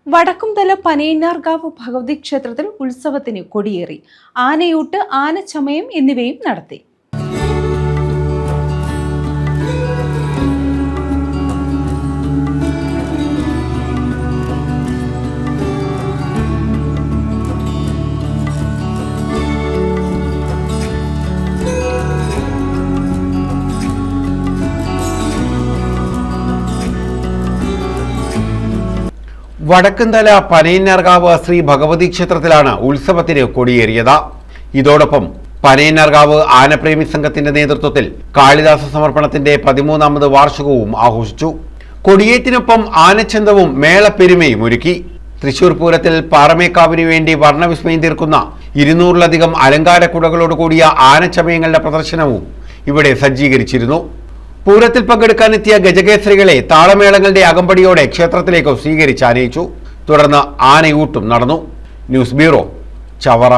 വടക്കുംതല പനയന്നാർകാവ് ഭഗവതി ക്ഷേത്രത്തിൽ ഉത്സവത്തിന് കൊടിയേറി. ആനയൂട്ട്, ആനച്ചമയം എന്നിവയും നടത്തി. വടക്കുംതല പനയന്നാർകാവ് ശ്രീ ഭഗവതി ക്ഷേത്രത്തിലാണ് ഉത്സവത്തിന് കൊടിയേറിയത്. ഇതോടൊപ്പം പനയന്നാർകാവ് ആനപ്രേമി സംഘത്തിന്റെ നേതൃത്വത്തിൽ കാളിദാസ സമർപ്പണത്തിന്റെ 13ാമത് വാർഷികവും ആഘോഷിച്ചു. കൊടിയേറ്റിനൊപ്പം ആനച്ചന്തവും മേളപ്പെരുമയും ഒരുക്കി. തൃശൂർ പൂരത്തിൽ പാറമേക്കാവിനു വേണ്ടി വർണ്ണവിസ്മയം തീർക്കുന്ന 200-ലധികം അലങ്കാരക്കുടകളോട് കൂടിയ ആനച്ചമയങ്ങളുടെ പ്രദർശനവും ഇവിടെ സജ്ജീകരിച്ചിരുന്നു. പൂരത്തിൽ പങ്കെടുക്കാനെത്തിയ ഗജകേസരികളെ താളമേളങ്ങളുടെ അകമ്പടിയോടെ ക്ഷേത്രത്തിലേക്ക് സ്വീകരിച്ച് ആനയിച്ചു. തുടർന്ന് ആനയൂട്ടും നടന്നു. News bureau, Chavara.